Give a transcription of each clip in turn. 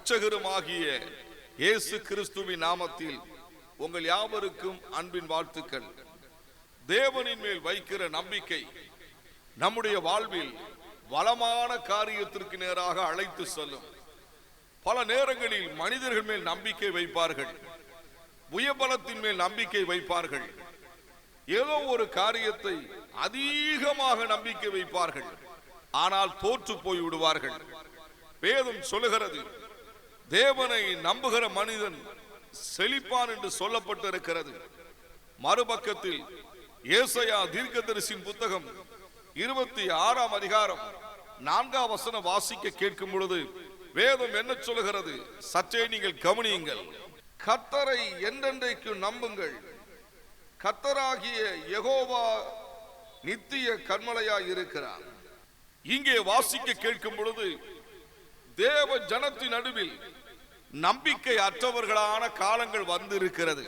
இரட்சகருமாகிய இயேசு கிறிஸ்துவின் நாமத்தில் உங்கள் யாவருக்கும் அன்பின் வாழ்த்துக்கள். தேவனின் மேல் வைக்கிற நம்பிக்கை நம்முடைய வாழ்வில் வளமான காரியத்திற்கு நேராக அழைத்து செல்லும். பல நேரங்களில் மனிதர்கள் மேல் நம்பிக்கை வைப்பார்கள், புயபலத்தின் மேல் நம்பிக்கை வைப்பார்கள், ஏதோ ஒரு காரியத்தை அதிகமாக நம்பிக்கை வைப்பார்கள், ஆனால் தோற்று போய் விடுவார்கள். வேதம் சொல்லுகிறது, தேவனை நம்புகிற மனிதன் செழிப்பான் என்று சொல்லப்பட்டிருக்கிறது. மறுபக்கத்தில் ஏசாயா தீர்க்கதரிசியின் புத்தகம் 26ஆம் அதிகாரம் 4ஆம் வசனம் வாசிக்க கேட்கும் பொழுது வேதம் என்ன சொல்லுகிறது? சற்றே நீங்கள் கவனியுங்கள். கர்த்தரை என்றென்றைக்கு நம்புங்கள், கர்த்தராகிய யெகோவா நித்திய கன்மலையாய் இருக்கிறார். இங்கே வாசிக்க கேட்கும் பொழுது தேவ ஜனத்தின் நடுவில் நம்பிக்கை அற்றவர்களான காலங்கள் வந்து இருக்கிறது.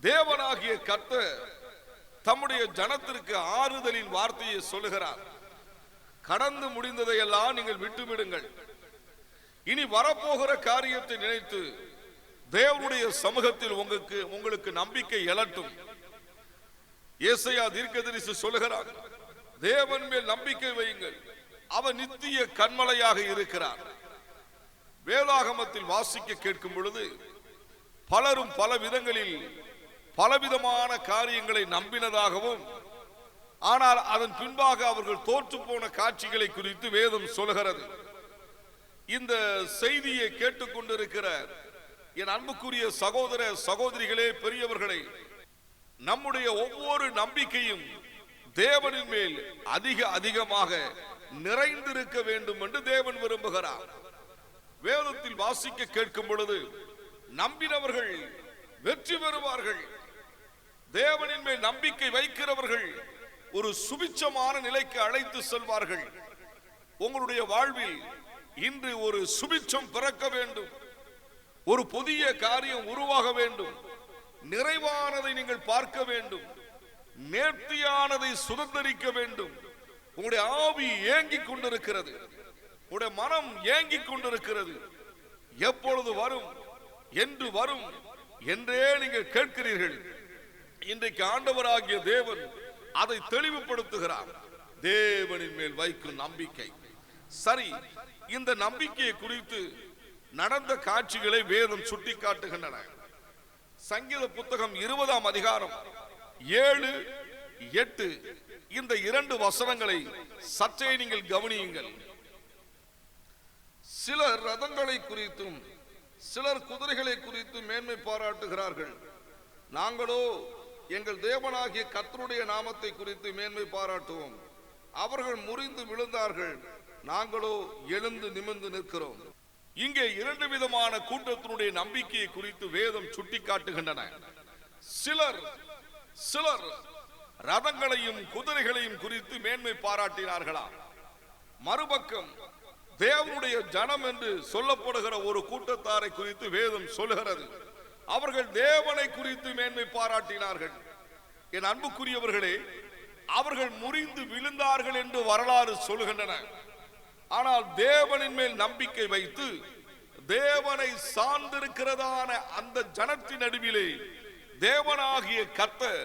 தேவனாகிய கர்த்தர் தம்முடைய ஜனத்திற்கு ஆறுதலின் வார்த்தையை சொல்லுகிறார். கடந்து முடிந்ததையெல்லாம் நீங்கள் விட்டுவிடுங்கள், இனி வரப்போகிற காரியத்தை நினைத்து தேவனுடைய சமூகத்தில் உங்களுக்கு நம்பிக்கை எழட்டும். ஏசாயா தீர்க்கதரிசி சொல்லுகிறார், தேவன் மேல் நம்பிக்கை வையுங்கள், அவர் நித்திய கன்மலையாக இருக்கிறார். வேதாகமத்தில் வாசிக்க கேட்கும் பொழுது பலரும் பல விதங்களில் பலவிதமான காரியங்களை நம்பினதாகவும், ஆனால் அதன் பின்பாக அவர்கள் தோற்று போன காட்சிகளை குறித்து வேதம் சொல்கிறது. இந்த செய்தியை கேட்டுக்கொண்டிருக்கிற என் அன்புக்குரிய சகோதர சகோதரிகளே, பெரியவர்களே, நம்முடைய ஒவ்வொரு நம்பிக்கையும் தேவனின் மேல் அதிகமாக நிறைந்திருக்க வேண்டும் என்று தேவன் விரும்புகிறார். வேதத்தில் வாசிக்க கேட்கும் பொழுது நம்பினவர்கள் வெற்றி பெறுவார்கள். தேவனின் மேல் நம்பிக்கை வைக்கிறவர்கள் ஒரு சுபிட்சமான நிலைக்கு அழைத்து செல்வார்கள். உங்களுடைய வாழ்வில் இன்று ஒரு சுபிட்சம் பிறக்க வேண்டும், ஒரு புதிய காரியம் உருவாக வேண்டும், நிறைவானதை நீங்கள் பார்க்க வேண்டும், நேர்த்தியானதை சுதந்திரிக்க வேண்டும். உங்களுடைய ஆவி ஏங்கிக் கொண்டிருக்கிறது, உங்களுடைய மனம் ஏங்கிக் கொண்டிருக்கிறது. எப்பொழுது வரும், என்று வரும் என்றே நீங்கள் கேட்கிறீர்கள். இன்றைக்கு ஆண்டவராகிய தேவன் அதை தெளிவுபடுத்துகிறார். தேவனின் மேல் வைக்கும் நம்பிக்கை. சரி, இந்த நம்பிக்கையை குறித்து நடந்த காட்சிகளை வேதம் சுட்டி காட்டுகின்றன. சங்கீத புத்தகம் 20ஆம் அதிகாரம் 7, 8 இந்த 2 வசனங்களை சற்றே நீங்கள் கவனியுங்கள். சிலர் ரதங்களை குறித்தும் சிலர் குதிரைகளை குறித்தும் மேன்மை பாராட்டுகிறார்கள், நாங்களோ எங்கள் தேவனாகிய கர்த்தருடைய நாமத்தை குறித்து மேன்மை பாராட்டுவோம். அவர்கள் முறிந்து விழுந்தார்கள், நாங்களோ எழுந்து நிமிர்ந்து நிற்கிறோம். இங்கே 2 விதமான கூட்டத்தினுடைய நம்பிக்கையை குறித்து வேதம் சுட்டி காட்டுகின்றன. சிலர் ரதங்களையும் குதிரைகளையும் குறித்து மேன்மை பாராட்டினார்களாம். மறுபக்கம் தேவனுடைய ஜனம் என்று சொல்லப்படுகிற ஒரு கூட்டத்தாரை குறித்து வேதம் சொல்லுகிறது, அவர்கள் தேவனை குறித்து மேன்மை பாராட்டினார்கள். என் அன்புக்குரியவர்களே, அவர்கள் முறிந்து விழுந்தார்கள் என்று வரலாறு சொல்லுகின்றன. ஆனால் தேவனின் மேல் நம்பிக்கை வைத்து தேவனை சார்ந்திருக்கிறதான அந்த ஜனத்தின் நடுவிலே தேவனாகிய கர்த்தர்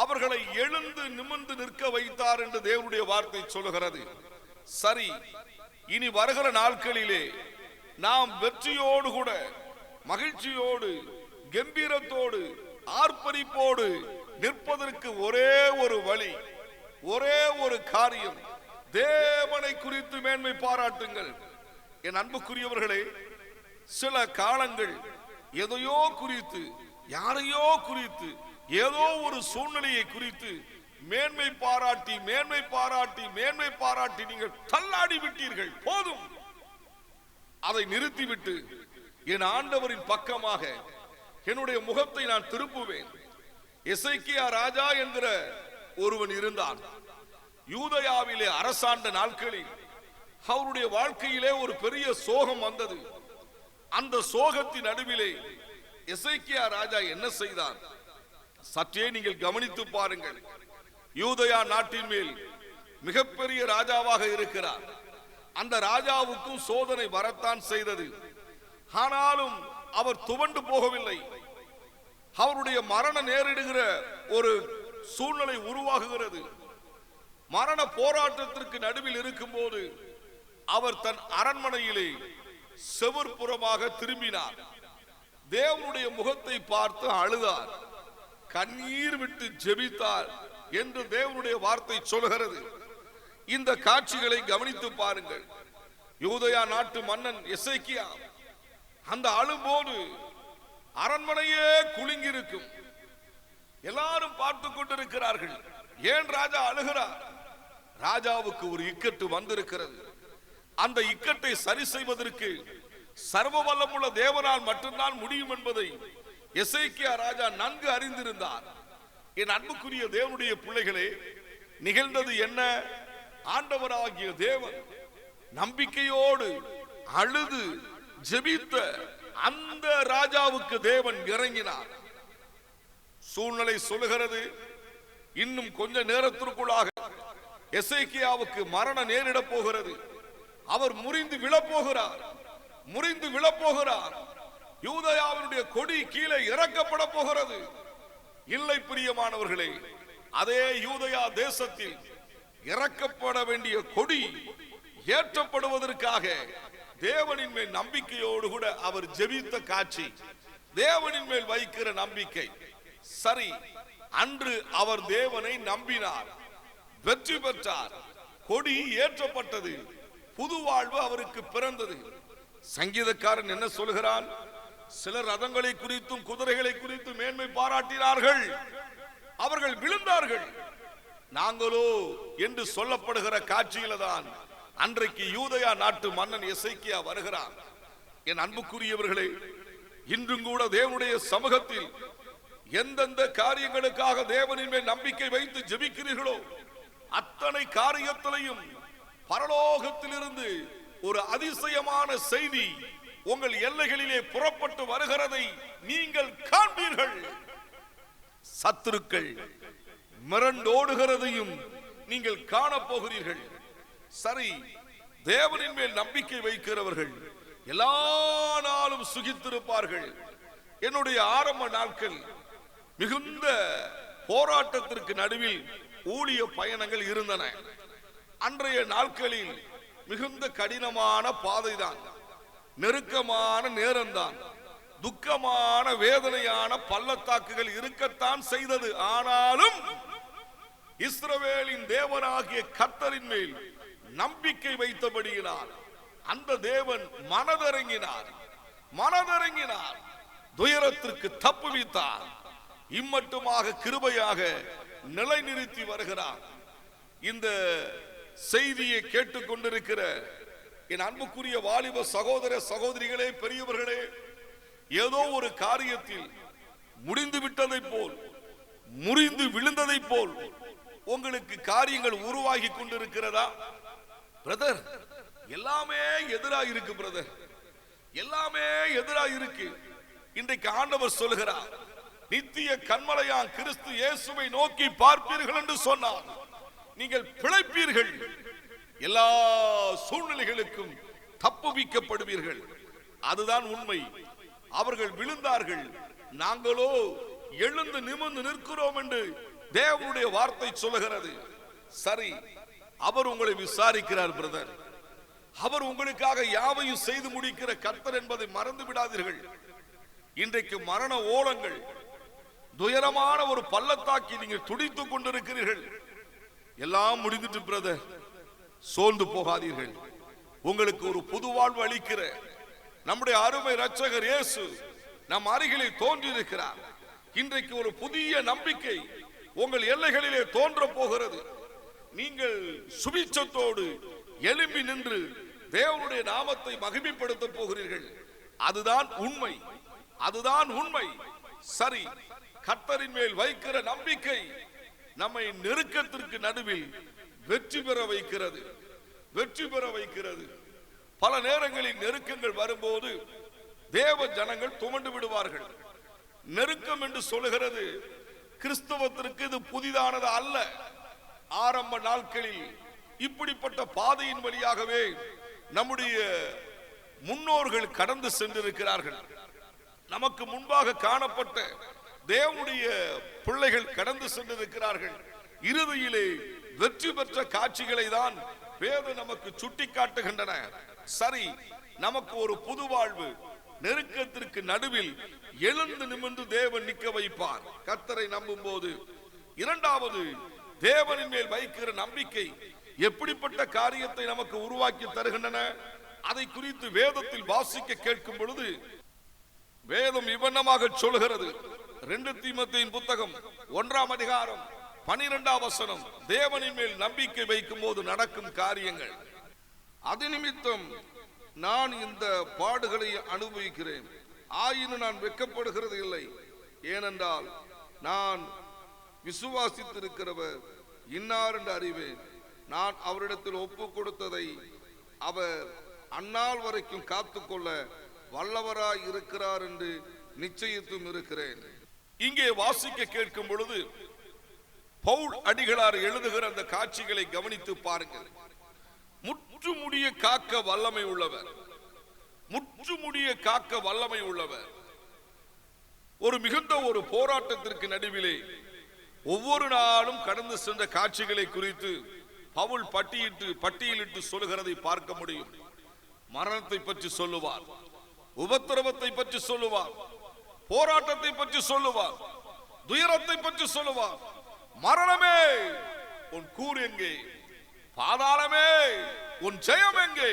அவர்களை எழுந்து நிமிர்ந்து நிற்க வைத்தார் என்று தேவனுடைய வார்த்தை சொல்லுகிறது. சரி, இனி வருகிற நாட்களிலே நாம் வெற்றியோடு கூட மகிழ்ச்சியோடு கம்பீரத்தோடு ஆர்ப்பரிப்போடு நிற்பதற்கு ஒரே ஒரு வழி, ஒரே ஒரு காரியம், தேவனை குறித்து மேன்மை பாராட்டுங்கள். என் அன்புக்குரியவர்களே, சில காலங்கள் எதையோ குறித்து, யாரையோ குறித்து, ஏதோ ஒரு சூழ்நிலையை குறித்து மேன்மை பாராட்டி மேன்மை பாராட்டி மேன்மை பாராட்டி நீங்கள் தள்ளாடி விட்டீர்கள். போதும், அதை நிறுத்திவிட்டு என் ஆண்டவரின் பக்கமாக என்னுடைய முகத்தை நான் திருப்புவேன். எசேக்கியா ராஜா என்கிற ஒருவன் இருந்தான். யூதயாவிலே அரசாண்ட நாட்களில் அவருடைய வாழ்க்கையிலே ஒரு பெரிய சோகம் வந்தது. அந்த சோகத்தின் நடுவிலே எசேக்கியா ராஜா என்ன செய்தார்? சற்றே நீங்கள் கவனித்து பாருங்கள். யூதயா நாட்டின் மேல் மிகப்பெரிய ராஜாவாக இருக்கிறார். அந்த ராஜாவுக்கும் சோதனை வரத்தான் செய்தது. ஆனாலும் அவர் துவண்டு போகவில்லை. அவருடைய மரணம் நேரிடுகிற ஒரு சூழ்நிலை உருவாகுகிறது. மரண போராட்டத்திற்கு நடுவில் இருக்கும் போது அவர் தன் அரண்மனையிலே செவர்புறமாக திரும்பினார். தேவனுடைய முகத்தை பார்த்து அழுதார், கண்ணீர் விட்டு ஜெபித்தார் என்று தேவனுடைய வார்த்தை சொல்கிறது. இந்த காட்சிகளை கவனித்து பாருங்கள். யூதயா நாட்டு மன்னன் எசேக்கியா அந்த அழும்போது அரண்மனையே குலுங்கியிருக்கும். எல்லாரும் பார்த்து கொண்டிருக்கிறார்கள். ஏன் ராஜா அழுகிறார்? ராஜாவுக்கு ஒரு இக்கட்டு வந்திருக்கிறது. அந்த இக்கட்டை சரி செய்வதற்கு சர்வ வல்லமுள்ள தேவனால் மட்டும்தான் முடியும் என்பதை எசேக்கியா ராஜா நன்கு அறிந்திருந்தார். என் அன்புக்குரிய தேவனுடைய பிள்ளைகளே, நிகழ்ந்தது என்ன? ஆண்டவராகிய தேவன் நம்பிக்கையோடு அழுது ஜெபித்த அந்த ராஜாவுக்கு தேவன் இறங்கினார். சூழ்நிலை சொல்லுகிறது, இன்னும் கொஞ்ச நேரத்திற்குள்ளாக எசேக்கியாவுக்கு மரணம் நேரிட போகிறது. அவர் முறிந்து விழப்போகிறார், முறிந்து விழப்போகிறார். யூதயாவினுடைய கொடி கீழே இறக்கப்பட போகிறது. இல்லை பிரியமானவர்களே, அதே யூதயா தேசத்தில் இறக்கப்பட வேண்டிய கொடி ஏற்றப்படுவதற்காக தேவனின் மேல் நம்பிக்கையோடு கூட அவர் ஜெபித்த காட்சி, தேவனின் மேல் வைக்கிற நம்பிக்கை. சரி, அன்று அவர் தேவனை நம்பினார், வெற்றி பெற்றார், கொடி ஏற்றப்பட்டது, புது வாழ்வு அவருக்கு பிறந்தது. சங்கீதக்காரன் என்ன சொல்கிறான்? சிலர் ரதங்களை குறித்தும் குதிரைகளை குறித்தும் மேன்மை பாராட்டினார்கள், அவர்கள் விழுந்தார்கள். நாங்களோ என்று சொல்லப்படுகிற காட்சியில தான் அன்றைக்கு யூதயா நாட்டு மன்னன் எசேக்கியா வருகிறார். என் அன்புக்குரியவர்களே, இன்றும் கூட தேவனுடைய சமூகத்தில் எந்தெந்த காரியங்களுக்காக தேவனின் மேல் நம்பிக்கை வைத்து ஜெபிக்கிறீர்களோ அத்தனை காரியத்திலையும் பரலோகத்திலிருந்து ஒரு அதிசயமான செய்தி உங்கள் எல்லைகளிலே புறப்பட்டு வருகிறதை நீங்கள் காண்பீர்கள். சத்துருக்கள் மிரண்டோடுகிறதையும் நீங்கள் காணப்போகிறீர்கள். சரி, தேவனின் மேல் நம்பிக்கை வைக்கிறவர்கள் எல்லா நாளும் சுகித்திருப்பார்கள். என்னுடைய ஆரம்ப நாட்கள் மிகுந்த போராட்டத்திற்கு நடுவில் ஊழிய பயணங்கள் இருந்தன. அன்றைய நாட்களில் மிகுந்த கடினமான பாதைதான், நெருக்கமான நேரம்தான், துக்கமான வேதனையான பள்ளத்தாக்குகள் இருக்கத்தான் செய்தது. ஆனாலும் இஸ்ரவேலின் தேவனாகிய கர்த்தரின் மேல் நம்பிக்கை வைத்தபடியினால் அந்த தேவன் மனதிறங்கினார், மனதிறங்கினார், துயரத்திற்கு தப்புவித்தார். இம்மட்டுமாக கிருபையாக நிலைநிறுத்தி வருகிறார். இந்த செய்தியை கேட்டுக்கொண்டிருக்கிற என் அன்புக்குரிய வாலிப சகோதர சகோதரிகளே, பெரியவர்களே, ஏதோ ஒரு காரியத்தில் முடிந்து விட்டதை போல், முறிந்து விழுந்ததை போல் உங்களுக்கு காரியங்கள் உருவாகி கொண்டிருக்கிறதா? பிரதர், எல்லாமே எதிராக இருக்கு. பிரதர், எல்லாமே எதிராக இருக்கு. இன்றைக்கு ஆண்டவர் சொல்கிறார், நித்திய கண்மலையான் கிறிஸ்து இயேசுவை நோக்கி பார்ப்பீர்கள் என்று சொன்னார், நீங்கள் பிழைப்பீர்கள், எல்லா சூழ்நிலைகளுக்கும் தப்புவிக்கப்படுவீர்கள். அதுதான் உண்மை. அவர்கள் விழுந்தார்கள், நாங்களோ எழுந்து நிமிர்ந்து நிற்கிறோம் என்று தேவனுடைய வார்த்தை சொல்லுகிறது. சரி, அவர் உங்களை விசாரிக்கிறார் பிரதர். அவர் உங்களுக்காக யாவையும் செய்து முடிக்கிற கர்த்தர் என்பதை மறந்து விடாதீர்கள். இன்றைக்கு மரண ஓலங்கள், துயரமான ஒரு பள்ளத்தாக்கி நீங்கள் துடித்துக் கொண்டிருக்கிறீர்கள். எல்லாம் முடிந்துட்டு பிரதர், சோர்ந்து போகாதீர்கள். உங்களுக்கு ஒரு புது வாழ்வு அளிக்கிற நம்முடைய அருமை இரட்சகர் இயேசு நம் அருகிலே தோன்றியிருக்கிறார். இன்றைக்கு ஒரு புதிய நம்பிக்கை உங்கள் எல்லைகளிலே தோன்ற போகிறது. நீங்கள் சுபிட்சத்தோடு எழும்பி நின்று தேவனுடைய நாமத்தை மகிமைப்படுத்த போகிறீர்கள். அதுதான் உண்மை, அதுதான் உண்மை. சரி, கர்த்தரின் மேல் வைக்கிற நம்பிக்கை நம்மை நெருக்கத்திற்கு நடுவில் வெற்றி பெற வைக்கிறது, வெற்றி பெற வைக்கிறது. பல நேரங்களில் நெருக்கங்கள் வரும்போது தேவ ஜனங்கள் துவண்டு விடுவார்கள். நெருக்கம் என்று சொல்லுகிறது கிறிஸ்தவத்திற்கு இது புதிதானது அல்ல. ஆரம்ப நாட்களில் இப்படிப்பட்ட பாதையின் வழியாகவே நம்முடைய முன்னோர்கள் கடந்து சென்றிருக்கிறார்கள். நமக்கு முன்பாக காணப்பட்ட தேவனுடைய பிள்ளைகள் கடந்து சென்றிருக்கிறார்கள். இறுதியிலே வெற்றி பெற்ற காட்சிகளை தான் வேதம் நமக்கு சுட்டி காட்டுகின்றன. சரி, நமக்கு ஒரு புது வாழ்வு, நெருக்கத்திற்கு நடுவில் எழுந்து நிமிர்ந்து தேவன் நிற்க வைப்பார் கர்த்தரை நம்பும் போது. இரண்டாவது, தேவனின் மேல் வைக்கிற நம்பிக்கை எப்படிப்பட்ட காரியத்தை நமக்கு உருவாக்கி தருகின்றன, அதை குறித்து வேதத்தில் வாசிக்க கேட்கும் பொழுது வேதம் இவ்வண்ணமாக சொல்கிறது. 2 தீமோத்தேயுவின் புத்தகம் 1ஆம் அதிகாரம் 12ஆம் வசனம், தேவனின் மேல் நம்பிக்கை வைக்கும் போது நடக்கும் காரியங்கள். அது நிமித்தம் நான் இந்த பாடுகளை அனுபவிக்கிறேன், ஆயினும் நான் வெட்கப்படுகிறது இல்லை. ஏனென்றால் நான் விசுவாசித்திருக்கிறவர் இன்னார் என்று அறிவேன். நான் அவரிடத்தில் ஒப்பு கொடுத்ததை அவர் அந்நாள் வரைக்கும் காத்துக்கொள்ள வல்லவராய் இருக்கிறார் என்று நிச்சயித்தும் இருக்கிறேன். இங்கே வாசிக்க கேட்கும் பொழுது பவுல் அடிகளார் எழுதுகிற அந்த காட்சிகளை கவனித்து பாருங்கள். முற்றுமுடிய காக்க வல்லமை உள்ளவர், முற்றுமுடிய காக்க வல்லமை உள்ளவர். ஒரு மிகுந்த ஒரு போராட்டத்திற்கு நடுவிலே ஒவ்வொரு நாளும் கடந்து சென்ற காட்சிகளை குறித்து பவுல் பட்டியலிட்டு சொல்லுகிறதை பார்க்க முடியும். மரணத்தை பற்றி சொல்லுவார், உபத்திரவத்தை பற்றி சொல்லுவார், போராட்டத்தை பற்றி சொல்லுவார், துயரத்தை பற்றி சொல்லுவார். மரணமே உன் கூர் எங்கே, பாதாளமே உன் ஜெயம் எங்கே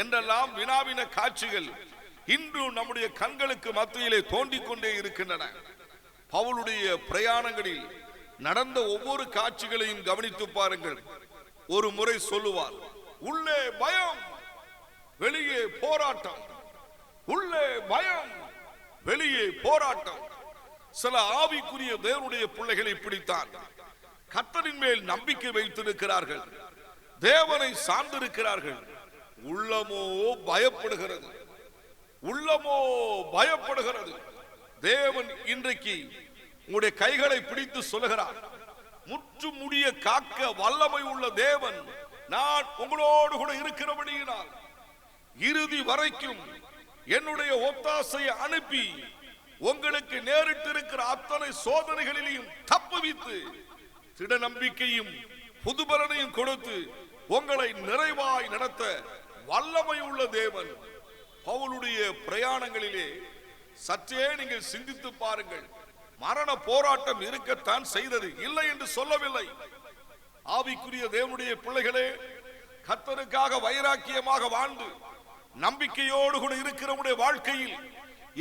என்றெல்லாம் வினாவின காட்சிகள் இன்று நம்முடைய கண்களுக்கு மத்தியிலே தோண்டிக் கொண்டே இருக்கின்றன. பவுலுடைய பிரயாணங்களில் நடந்த ஒவ்வொரு காட்சிகளையும் கவனித்து பாருங்கள். ஒரு முறை சொல்லுவார், உள்ளே பயம் வெளியே போராட்டம், உள்ளே பயம் வெளியே போராட்டம். சில ஆவிக்குரிய தேவனுடைய பிள்ளைகளை பிடித்தான் கர்த்தரின் மேல் நம்பிக்கை வைத்திருக்கிறார்கள், தேவனை சார்ந்திருக்கிறார்கள். உள்ளமோ பயப்படுகிறது, உள்ளமோ பயப்படுகிறது. தேவன் இன்றைக்கு உங்களுடைய கைகளை பிடித்து சொல்லுகிறார், முற்று முடிய காக்க வல்லமை உள்ள தேவன் நான் உங்களோடு கூட இருக்கிறபடியினால் இறுதி வரைக்கும் என்னுடைய ஒத்தாசையை அனுப்பி உங்களுக்கு நேரிட்டு இருக்கிற அத்தனை சோதனைகளிலும் தப்புவித்து திட நம்பிக்கையும் புதுபலனையும் கொடுத்து உங்களை நிறைவாய் நடத்த வல்லமை உள்ள தேவன். பவுலுடைய பிரயாணங்களிலே சற்றே நீங்கள் சிந்தித்து பாருங்கள். மரண போராட்டம் இருக்கத்தான் செய்தது, இல்லை என்று சொல்லவில்லை. ஆவிக்குரிய தேவனுடைய பிள்ளைகளே, கர்த்தருக்காக வைராக்கியமாக வாழ்ந்து நம்பிக்கையோடு கூட இருக்கிற வாழ்க்கையில்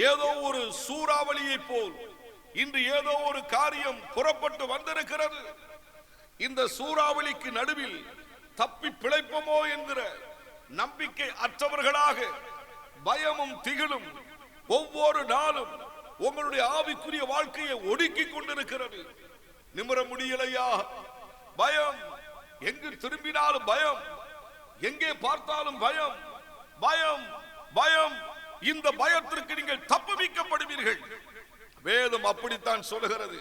ஏதோ ஒரு சூறாவளியை போல் இன்று ஏதோ ஒரு காரியம் புறப்பட்டு வந்திருக்கிறது. இந்த சூறாவளிக்கு நடுவில் தப்பி பிழைப்போமோ என்கிற நம்பிக்கை அற்றவர்களாக பயமும் திகிலும் ஒவ்வொரு நாளும் உங்களுடைய ஆவிக்குரிய வாழ்க்கையை ஒடுக்கி கொண்டிருக்கிறது. நிமிர முடியலையா? பயம், எங்கு திரும்பினாலும் பயம், எங்கே பார்த்தாலும் பயம், பயம், பயம். இந்த பயத்திற்கு நீங்கள் தப்புவிக்கப்படுவீர்கள். வேதம் அப்படித்தான் சொல்லுகிறது.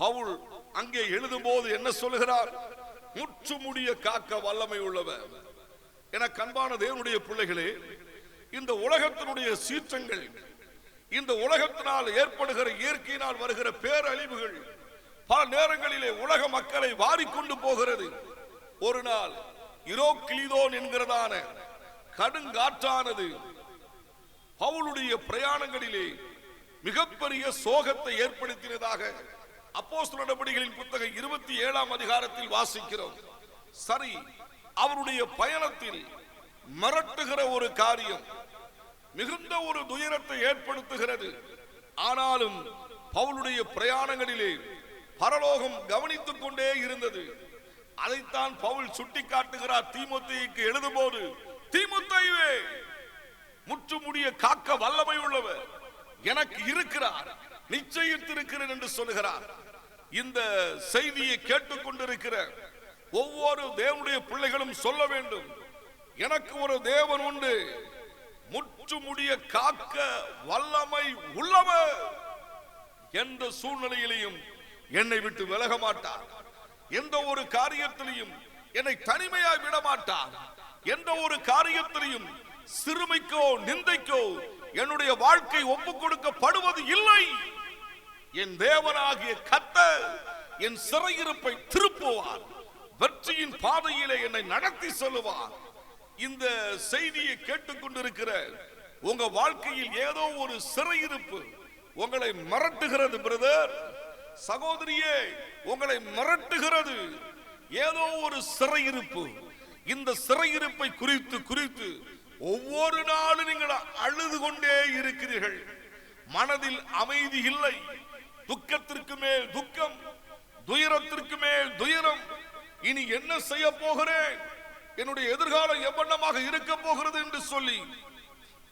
பவுல் அங்கே எழுதும் போது என்ன சொல்லுகிறார்? முற்று முடிய காக்க வல்லமை உள்ளவர். என கண்பான தேவனுடைய பிள்ளைகளே, இந்த உலகத்தினுடைய சீற்றங்கள், இந்த உலகத்தினால் ஏற்படுகிற இயற்கையினால் வருகிற பேரழிவுகள் பல நேரங்களிலே உலக மக்களை வாரிக்கொண்டு போகிறது. ஒரு நாள் யூரோக்ளிதோன் என்கிறதான கடுங்காற்றானது பவுலுடைய பிரயாணங்களிலே மிகப்பெரிய சோகத்தை ஏற்படுத்தினதாக அப்போஸ்தலர் நடபடிகளின் புத்தகம் 27ஆம் அதிகாரத்தில் வாசிக்கிறோம். சரி, அவருடைய பயணத்தில் மிரட்டுகிற ஒரு காரியம் மிகுந்த ஒரு துயரத்தை ஏற்படுத்துகிறது. ஆனாலும் பவுலுடைய பிரயாணங்களிலே பரலோகம் கவனித்துக் கொண்டே இருந்தது. அதைத்தான் பவுல் சுட்டி காட்டுகிறார் தீமோத்தேயுக்கு எழுதும் போது, தீமோத்தேயுவே, முற்று முடிய காக்க வல்லமை உள்ளவர் எனக்கு இருக்கிறார், நிச்சயித்திருக்கிறேன் என்று சொல்லுகிறார். இந்த செய்தியை கேட்டுக்கொண்டிருக்கிற ஒவ்வொரு தேவனுடைய பிள்ளைகளும் சொல்ல வேண்டும், எனக்கு ஒரு தேவன் உண்டு, முற்று முடிய காக்க வல்லமை உள்ளவர். எந்த சூழ்நிலையிலையும் என்னை விட்டு விலக மாட்டார், எந்த ஒரு காரியத்திலையும் என்னை தனிமையாய் விட மாட்டார். எந்த ஒரு காரியத்திலையும் சிறுமைக்கோ நிந்தைக்கோ என்னுடைய வாழ்க்கை ஒப்புக் கொடுக்கப்படுவது இல்லை. என் தேவனாகிய கர்த்தர் என் சிறையிருப்பை திருப்புவார், வெற்றியின் பாதையிலே என்னை நடத்தி செல்லுவார். இந்த செய்தியை கேட்டுக்கொண்டிருக்கிற உங்க வாழ்க்கையில் ஏதோ ஒரு சிறையிருப்பு உங்களை மிரட்டுகிறது பிரதர், சகோதரியே, உங்களை மிரட்டுகிறது ஏதோ ஒரு சிறையிருப்பு. இந்த சிறையிருப்பை குறித்து ஒவ்வொரு நாளும் நீங்கள் அழுது கொண்டே இருக்கிறீர்கள். மனதில் அமைதி இல்லை, துக்கத்திற்கு மேல் துக்கம், துயரத்திற்கு மேல் துயரம். இனி என்ன செய்ய போகிறேன், என்னுடைய எதிர்காலம் எவ்வளமாக இருக்க போகிறது என்று சொல்லி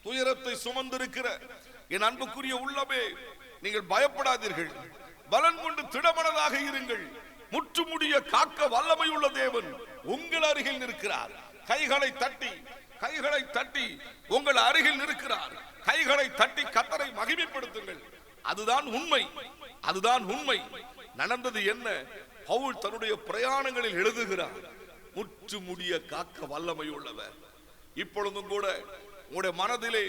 துயரத்தை சுமந்திருக்கிற என் அன்புக்குரிய உள்ளமே, நீங்கள் பயப்படாதீர்கள், பலன் கொண்டு திடமனதாக இருங்கள். முற்றுமுடிய காக்க வல்லமை உள்ள தேவன் உங்கள் அருகில் நிற்கிறார். கைகளை தட்டி உங்கள் அருகில் நிற்கிறார். கைகளை தட்டி கர்த்தரை மகிமைப்படுத்துங்கள். அதுதான் உண்மை, அதுதான் உண்மை. நடந்தது என்ன? பவுல் தன்னுடைய பிரயாணங்களில் எழுதுகிறார், முற்றுமுடிய காக்க வல்லமை உள்ளவர். இப்பொழுதும் கூட உங்களுடைய மனதிலே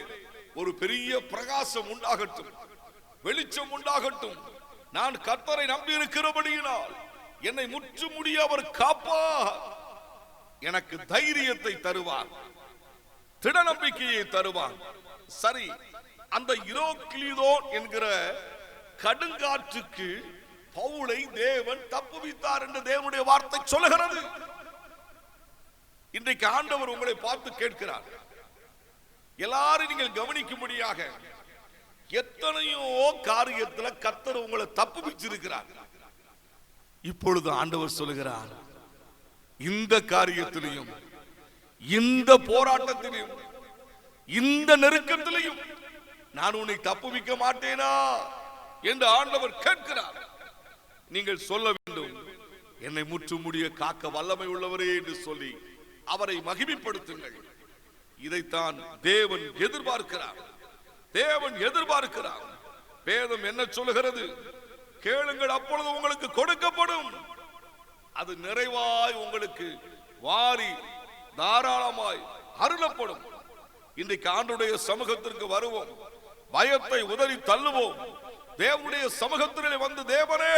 ஒரு பெரிய பிரகாசம் உண்டாகட்டும், வெளிச்சம் உண்டாகட்டும். நான் கர்த்தரை நம்பி இருக்கிறபடியினால் என்னை முற்றுமுடிய அவர் காப்பார், எனக்கு தைரியத்தை தருவார், திட நம்பிக்கையை தருவார். சரி, அந்த யூரோக்ளிதோன் என்கிற கடுங்காற்றுக்கு பவுலை தேவன் தப்புவித்தார் என்று தேவனுடைய வார்த்தை சொல்லுகிறது. இன்றைக்கு ஆண்டவர் உங்களை பார்த்து கேட்கிறார். எல்லாரும் நீங்கள் கவனிக்கும்படியாக எத்தனையோ காரியத்தில் கர்த்தர் உங்களை தப்புவிச்சிருக்கிறார். இப்பொழுது ஆண்டவர் சொல்லுகிறார், இந்த காரியத்திலையும், இந்த போராட்டத்திலையும், இந்த நெருக்கத்திலையும் நான் உன்னை தப்புவிக்க மாட்டேனா என்று ஆண்டவர் கேட்கிறார். நீங்கள் சொல்ல வேண்டும், என்னை முற்றுமுடிய காக்க வல்லமை உள்ளவரே என்று சொல்லி அவரை மகிமைப்படுத்துங்கள். இதைத்தான் தேவன் எதிர்பார்க்கிறார். தேவன் எதிர்பார்க்கிறார். வேதம் என்ன சொல்லுகிறது? கேளுங்கள், அப்பொழுது உங்களுக்கு கொடுக்கப்படும், அது நிறைவாய் உங்களுக்கு வாரி தாராளமாய் அருளப்படும். இன்றைக்கு ஆண்டவருடைய சமூகத்திற்கு வருவோம், பயத்தை உதறி தள்ளுவோம். தேவனுடைய சமூகத்திலே வந்து, தேவனே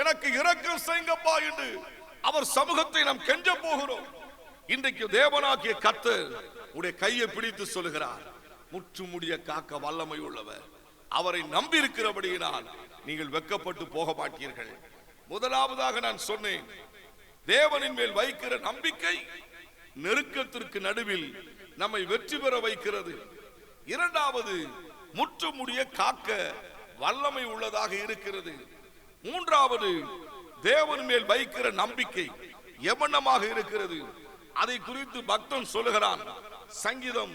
எனக்கு இரக்கம் செய்யுங்கப்பா என்று அவர் சமூகத்தை நாம் கெஞ்ச போகிறோம். இன்றைக்கு தேவனாகிய கர்த்தர் உடைய கையை பிடித்து சொல்லுகிறார், முற்றுமுடிய காக்க வல்லமை உள்ளவர். அவரை நம்பி இருக்கிறபடியினால் நீங்கள் வெட்கப்பட்டு போக மாட்டீர்கள். முதலாவதாக நான் சொன்னேன், தேவனின் மேல் வைக்கிற நம்பிக்கை நெருக்கத்திற்கு நடுவில் நம்மை வெற்றி பெற வைக்கிறது. இரண்டாவது, முற்றுமுடிய காக்க வல்லமை உள்ளதாக இருக்கிறது. மூன்றாவது, தேவன் மேல் வைக்கிற நம்பிக்கை எவனமாக இருக்கிறது. அதை குறித்து பக்தன் சொல்லுகிறான். சங்கீதம்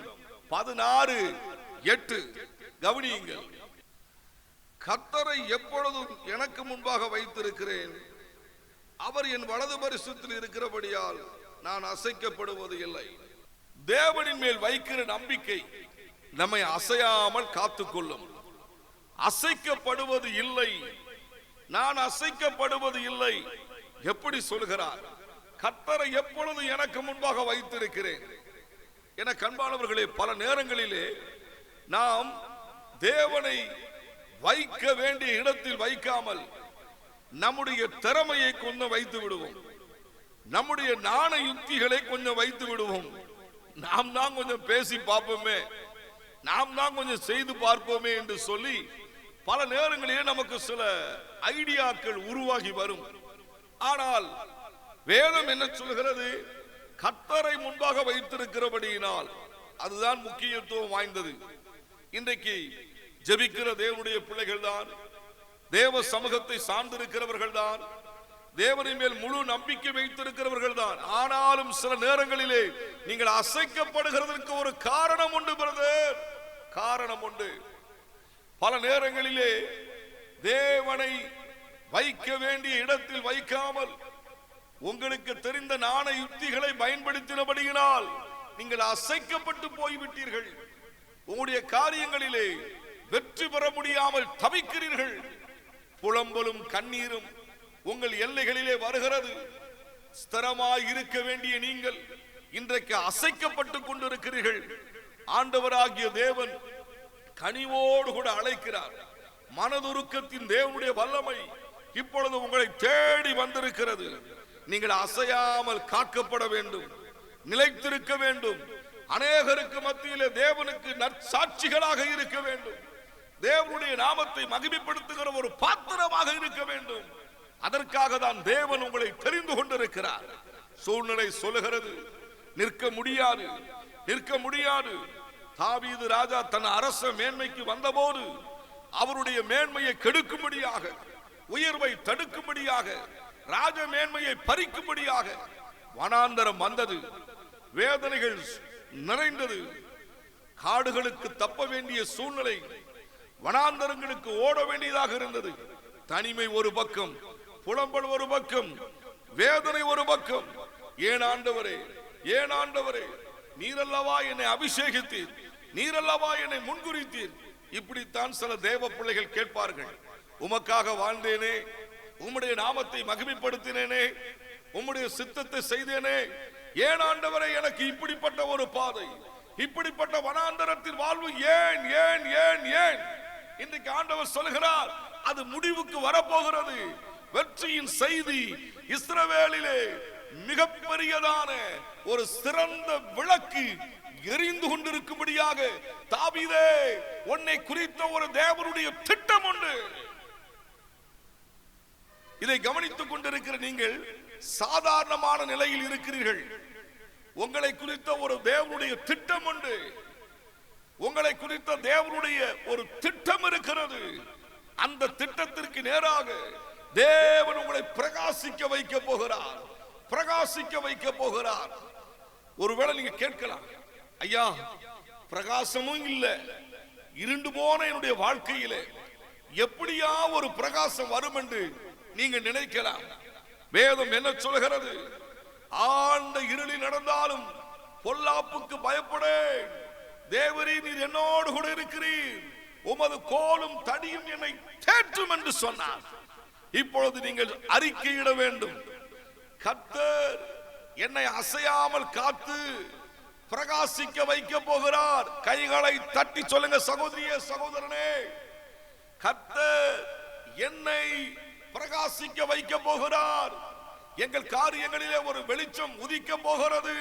16:8 கவனியுங்கள். கர்த்தரை எப்பொழுதும் எனக்கு முன்பாக வைத்திருக்கிறேன், அவர் என் வலது பரிசுத்தில் இருக்கிறபடியால் நான் அசைக்கப்படுவது இல்லை. தேவனின் மேல் வைக்கிற நம்பிக்கை நம்மை அசையாமல் காத்துக்கொள்ளும். அசைக்கப்படுவது இல்லை, நான் அசைக்கப்படுவது இல்லை. எப்படி சொல்கிறார்? கர்த்தரை எப்பொழுது எனக்கு முன்பாக வைத்திருக்கிறேன். என கண்பானவர்களே, பல நேரங்களிலே நாம் தேவனை வைக்க வேண்டிய இடத்தில் வைக்காமல் நம்முடைய திறமையை கொஞ்சம் வைத்து விடுவோம், நம்முடைய நாண யுக்திகளை கொஞ்சம் வைத்து விடுவோம். நாம் தான் கொஞ்சம் பேசி பார்ப்போமே, நாம் தான் கொஞ்சம் செய்து பார்ப்போமே என்று சொல்லி பல நேரங்களிலே நமக்கு சில ஐடியாக்கள் உருவாகி வரும். ஆனால் வேதம் என்ன சொல்கிறது? கர்த்தரை முன்பாக வைத்திருக்கிறபடியினால் அதுதான் முக்கியத்துவம் வாய்ந்தது. இன்றைக்கு ஜெபிக்கிற தேவனுடைய பிள்ளைகள் தான், தேவ சமூகத்தை சார்ந்திருக்கிறவர்கள் தான், தேவனின் மேல் முழு நம்பிக்கை வைத்திருக்கிறவர்கள் தான். ஆனாலும் சில நேரங்களிலே நீங்கள் அசைக்கப்படுகிறதற்கு ஒரு காரணம் உண்டு பிரதர், காரணம் உண்டு. பல நேரங்களிலே தேவனை வைக்க வேண்டிய இடத்தில் வைக்காமல் உங்களுக்கு தெரிந்த நாண யுக்திகளை பயன்படுத்தினபடியினால் நீங்கள் அசைக்கப்பட்டு போய்விட்டீர்கள். உங்களுடைய காரியங்களிலே வெற்றி பெற முடியாமல் தவிக்கிறீர்கள். புலம்பலும் கண்ணீரும் உங்கள் எல்லைகளிலே வருகிறது. ஸ்திரமாய் இருக்க வேண்டிய நீங்கள் இன்றைக்கு அசைக்கப்பட்டு கொண்டிருக்கிறீர்கள். ஆண்டவராகிய தேவன் கனிவோடு கூட அழைக்கிறார். மனதுருக்கத்தின் தேவனுடைய வல்லமை இப்பொழுது உங்களை தேடி வந்திருக்கிறது. நீங்கள் அசையாமல் காக்கப்பட வேண்டும், நிலைத்திருக்க வேண்டும். அநேகருக்கு மத்தியிலே தேவனுக்கு நற்சாட்சிகளாக இருக்க வேண்டும். தேவனுடைய நாமத்தை மகிமைப்படுத்துகிற ஒரு பாத்திரமாக இருக்க வேண்டும். அதற்காக தான் தேவன் உங்களை தெரிந்து கொண்டிருக்கிறார். சூழ்நிலை சொல்லுகிறது நிற்க முடியாது, நிற்க முடியாது. தாவீது ராஜா தன் அரச மேன்மைக்கு வந்தபோது அவருடைய மேன்மையை கெடுக்கும்படியாக, உயர்வை தடுக்கும்படியாக, ராஜ மேன்மையை பறிக்கும்படியாக வனாந்தரம் வந்தது. வேதனைகள் நிறைந்தது. காடுகளுக்கு தப்ப வேண்டிய சூழ்நிலை, வனாந்தரங்களுக்கு ஓட வேண்டியதாக இருந்தது. தனிமை ஒரு பக்கம், புலம்பல் ஒரு பக்கம், வேதனை ஒரு பக்கம். ஏன் ஆண்டவரே, ஏன் ஆண்டவரே, நீரல்லவா என்னை அபிஷேகித்தீர், நீரல்லவா என்னை முன்குறித்தீர். இப்படித்தான் சில தேவ பிள்ளைகள் கேட்பார்கள். உமக்காக வாழ்ந்தேனே, உம்முடைய நாமத்தை மகிமைப்படுத்தினேனே, உம்முடைய சித்தத்தை செய்தேனே, ஏன் ஆண்டவரே எனக்கு இப்படிப்பட்ட ஒரு பாதை, இப்படிப்பட்ட வனாந்தரத்தில் வாழ்வு ஏன் ஏன் ஏன் ஏன்? இன்றைக்கு ஆண்டவர் சொல்கிறார், அது முடிவுக்கு வரப்போகிறது. வெற்றியின் செய்தி இஸ்ரவேலிலே மிகப்பெரியதான ஒரு சிறந்த விளக்கு எரிந்து கொண்டிருக்கும்படியாக தாவீதே, உன்னை குறித்த ஒரு தேவனுடைய திட்டம் உண்டு. இதை கவனித்துக் கொண்டிருக்கிற நீங்கள் சாதாரணமான நிலையில் இருக்கிறீர்கள். உங்களை குறித்த ஒரு தேவனுடைய திட்டம் உண்டு. உங்களை குறித்த தேவனுடைய ஒரு திட்டம் இருக்கிறது. அந்த திட்டத்திற்கு நேராக தேவன் உங்களை பிரகாசிக்க வைக்க போகிறார், பிரகாசிக்க வைக்க போகிறார். ஒருவேளை நீங்க கேட்கலாம், ஐயா பிரகாசமும் இல்ல, இருண்டு போன என்னுடைய வாழ்க்கையிலே எப்படியா ஒரு பிரகாசம் வரும் என்று நீங்க நினைக்கலாம். வேதம் என்ன சொல்கிறது? ஆழ்ந்த இருளில் நடந்தாலும் பொல்லாப்புக்கு பயப்படேன், தேவரே நீர் என்னோடு கூட இருக்கிறீர், உமது கோலும் தடியும் என்னை தேற்றும் என்று சொன்னார். இப்பொழுது நீங்கள் அறிக்கையிட வேண்டும், கர்த்தர் என்னை அசையாமல் காத்து பிரகாசிக்க வைக்க போகிறார். கைகளை தட்டி சொல்லுங்க சகோதரியே, சகோதரனே, கர்த்தர் என்னை பிரகாசிக்க வைக்க போகிறார். எங்கள் காரியங்களிலே ஒரு வெளிச்சம் உதிக்க போகிறது.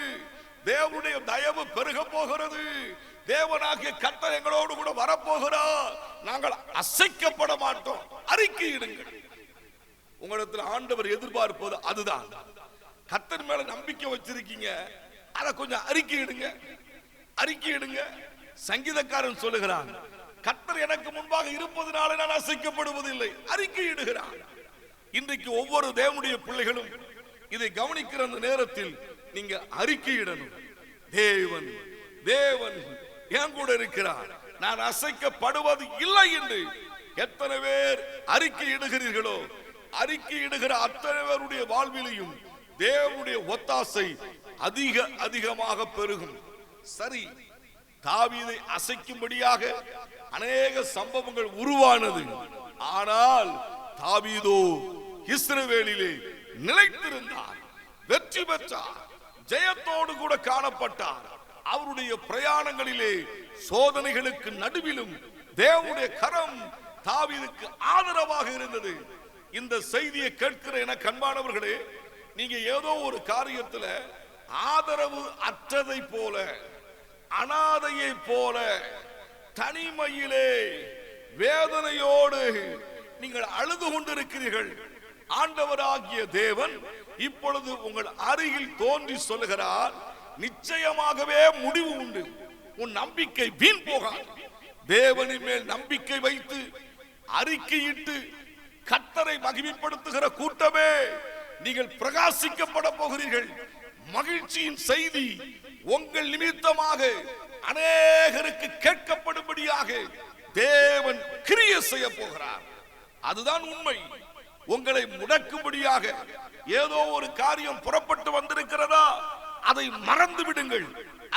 தேவனுடைய தயவு பெருக போகிறது. தேவனாகிய கர்த்தர் எங்களோடு கூட வரப்போகிறார். நாங்கள் அசைக்கப்பட மாட்டோம். அறிக்கையிடுங்கள். உங்களிடத்தில் ஆண்டவர் எதிர்பார்ப்பது அதுதான். கர்த்தர் மேல நம்பிக்கை வச்சிருக்கீங்க, அதை கொஞ்சம் அறிக்கையிடுங்க, அறிக்கையிடுங்க. சங்கீதக்காரன் சொல்லுகிறான், கர்த்தர் எனக்கு முன்பாக இருப்பதனால நான் அசைக்கப்படுவதில்லை. அறிக்கையிடுகிறான். இன்றைக்கு ஒவ்வொரு தேவனுடைய பிள்ளைகளும் இதை கவனிக்கிற அந்த நேரத்தில் நீங்க அறிக்கையிடணும். தேவன் தேவன் என் கூட இருக்கிறார், நான் அசைக்கப்படுவது இல்லை என்று எத்தனை பேர் அறிக்கையிடுகிறீர்களோ, அறிக்கையிடுகிற அத்தனை பேருடைய வாழ்விலையும் தேவனுடைய ஒத்தாசை அதிக அதிகமாக பெருகும். சரி, தாவீதை அசைக்கும்படியாக அநேக சம்பவங்கள் உருவானது. ஆனால் தாவீதோ இஸ்ரவேலிலே நிலைத்திருந்தார், வெற்றி பெற்றார், ஜெயத்தோடு கூட காணப்பட்டார். அவருடைய பிரயாணங்களிலே சோதனைகளுக்கு நடுவிலும் தேவனுடைய கரம் தாவீதுக்கு ஆதரவாக இருந்தது. இந்த செய்தியை கேட்கிற என கண்பானவர்களே, நீங்க ஏதோ ஒரு காரியத்துல ஆதரவு அற்றதை போல, அனாதையை போல, தனிமையிலே வேதனையோடு நீங்கள் அழுது கொண்டிருக்கிறீர்கள். ஆண்டவராகிய தேவன் இப்பொழுது உங்கள் அருகில் தோன்றி சொல்லுகிறார், நிச்சயமாகவே முடிவு உண்டு. உன் நம்பிக்கை வீண் போகாது. தேவனின் மேல் நம்பிக்கை வைத்து அறிக்கையிட்டு கர்த்தரை மகிமைப்படுத்துகிற கூட்டமே, நீங்கள் பிரகாசிக்கப்பட போகிறீர்கள். மகிழ்ச்சியின் செய்தி உங்கள் நிமித்தமாக அநேகருக்கு கேட்கப்படும்படியாக தேவன் கிரியை செய்ய போகிறார். அதுதான் உண்மை. உங்களை முடக்கும்படியாக ஏதோ ஒரு காரியம் புறப்பட்டு வந்திருக்கிறதா, அதை மறந்து விடுங்கள்,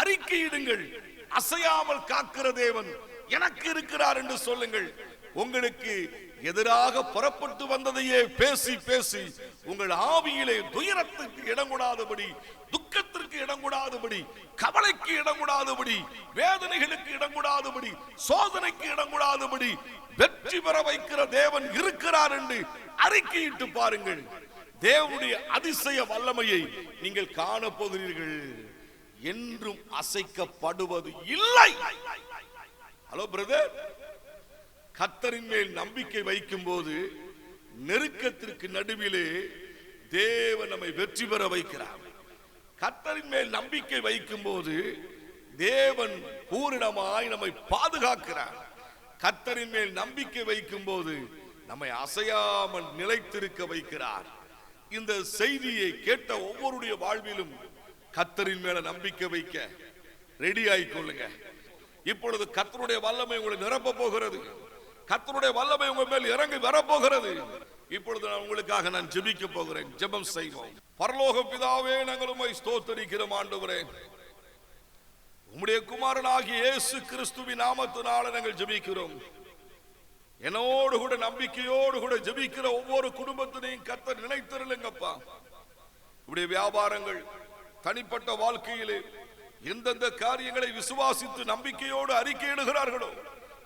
அறிக்கையிடுங்கள். அசையாமல் காக்கிற தேவன் எனக்கு இருக்கிறார் என்று சொல்லுங்கள். உங்களுக்கு எதிராக புறப்பட்டு வந்ததையே பேசி பேசி உங்கள் ஆவியிலே துயரத்துக்கு இடம் கொடாதபடி, துக்கத்திற்கு இடம் கூடாதபடி, கவலைக்கு இடம் கூடாதபடி, வேதனைகளுக்கு இடம் கூடாதபடி, சோதனைக்கு இடம் கூடாதபடி வெற்றி பெற வைக்கிற தேவன் இருக்கிறார் என்று அறிக்கையிட்டு பாருங்கள். தேவனுடைய அதிசய வல்லமையை நீங்கள் காண போகிறீர்கள். என்றும் அசைக்கப்படுவது இல்லை. ஹலோ பிரதர், கர்த்தரின் மேல் நம்பிக்கை வைக்கும் போது நெருக்கத்திற்கு நடுவிலே தேவன் நம்மை வெற்றி பெற வைக்கிறார். கர்த்தரின் மேல் நம்பிக்கை வைக்கும் போது தேவன் பூரணமாய் நம்மை பாதுகாக்கிறார். கர்த்தரின் மேல் நம்பிக்கை வைக்கும் போது நம்மை அசையாமல் நிலைத்திருக்க வைக்கிறார். இந்த செய்தியை கேட்ட ஒவ்வொருடைய வாழ்விலும் கர்த்தரின் மேல நம்பிக்கை வைக்க ரெடி ஆயிக்கொள்ளுங்க. இப்பொழுது கர்த்தருடைய வல்லமை உங்களை நிரப்ப போகிறது. கர்த்தருடைய வல்லமை உங்க மேல் இறங்கி வரப்போகிறது. இப்பொழுது நான் உங்களுக்காக நான் ஜெபிக்க போகிறேன். ஜெபம் செய்வோம். பரலோக பிதாவே, நாங்கள் உம்மை ஸ்தோத்திரிக்கிறோம். ஆண்டவரே, உம்முடைய குமாரனாகிய இயேசு கிறிஸ்துவின் நாமத்தினால நாங்கள் ஜெபிக்கிறோம். என்னோடு கூட நம்பிக்கையோடு கூட ஜெபிக்கிற ஒவ்வொரு குடும்பத்தினையும் கர்த்தர் நினைத்திருங்கப்பா. உடைய வியாபாரங்கள், தனிப்பட்ட வாழ்க்கையிலே எந்தெந்த காரியங்களை விசுவாசித்து நம்பிக்கையோடு அறிக்கையிடுகிறார்களோ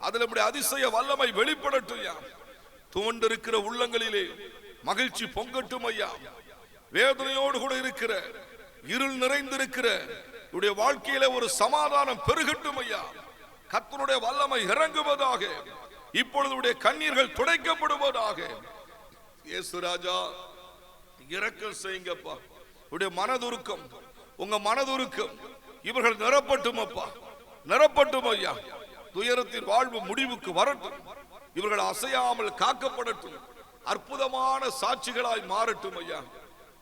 அதில் நம்முடைய அதிசய வல்லமை வெளிப்படட்டும் ஐயா. துவண்டிருக்கிற உள்ளங்களிலே மகிழ்ச்சி பொங்கட்டும் ஐயா. வேதனையோடு கூட இருக்கிற, இருள் நிறைந்திருக்கிற உடைய வாழ்க்கையில ஒரு சமாதானம் பெருகட்டும் ஐயா. கர்த்தருடைய வல்லமை இறங்குவதாக. இப்பொழுது உடைய கண்ணீர்கள் துடைக்கப்படுவதாக. இயேசு ராஜா, இரக்கம் செய்யுங்கப்பா. உடைய மனதுருக்கம், உங்க மனதுருக்கம் இவர்கள் நிரப்பட்டும் அப்பா, நிரப்பட்டும் ஐயா. துயரத்தின் வாழ்வு முடிவுக்கு வரட்டும். இவர்கள் அசையாமல் காக்கப்படட்டும். அற்புதமான சாட்சிகளாய் மாறட்டும் ஐயா.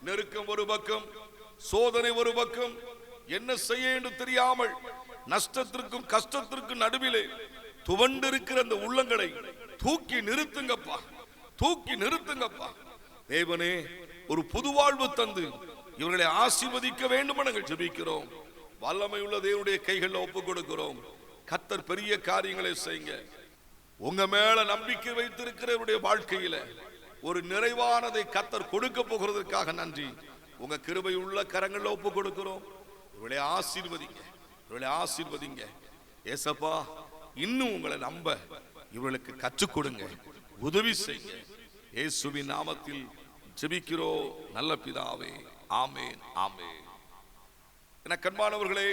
நெருக்கம் ஒரு பக்கம், சோதனை ஒரு பக்கம், என்ன செய்ய என்று தெரியாமல் நஷ்டத்திற்கும் கஷ்டத்திற்கும் நடுவிலே துவண்டிருக்கிற அந்த உள்ளங்களை தூக்கி நிறுத்துங்கப்பா, தூக்கி நிறுத்துங்கப்பா. தேவனே, ஒரு புது வாழ்வு தந்து இவர்களை ஆசீர்வதிக்க வேண்டும் என நாங்கள் ஜெபிக்கிறோம். வல்லமை உள்ள தேவனுடைய கைகளில் ஒப்பு கொடுக்கிறோம். கர்த்தர் பெரிய காரியங்களை செய்யுங்க. உங்க மேல நம்பிக்கை வைத்திருக்கிறவருடைய வாழ்க்கையில ஒரு நிறைவானதை கர்த்தர் கொடுக்க போகிறதற்காக நன்றி. உங்க கிருபை உள்ள கரங்களில் ஒப்பு கொடுக்கிறோம். இவர்களை ஆசீர்வதிங்க, இவர்களை ஆசீர்வதிங்க. ஏசப்பா, இன்னும் உங்களை நம்ப இவர்களுக்கு கற்றுக் கொடுங்க, உதவி செய்யுங்க. இயேசுவின் நாமத்தில் ஜெபிக்கிறோம் நல்ல பிதாவே. ஆமென், ஆமென். என கண்பானவர்களே,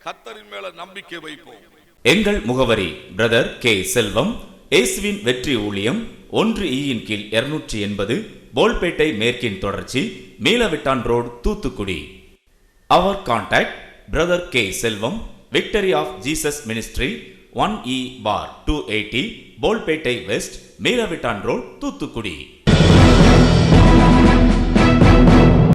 கர்த்தரின் மேல நம்பிக்கை வைப்போம். எங்கள் முகவரி பிரதர் கே செல்வம், இயேசுவின் வெற்றி ஊழியம், 1E கீழ் 280, போல்பேட்டை மேற்கின் தொடர்ச்சி, மீளவிட்டான் ரோடு, தூத்துக்குடி. அவர் contact brother K Selvam, victory of Jesus ministry, 1E பார் 280, போல்பேட்டை வெஸ்ட், மீளவிட்டான் ரோடு, தூத்துக்குடி.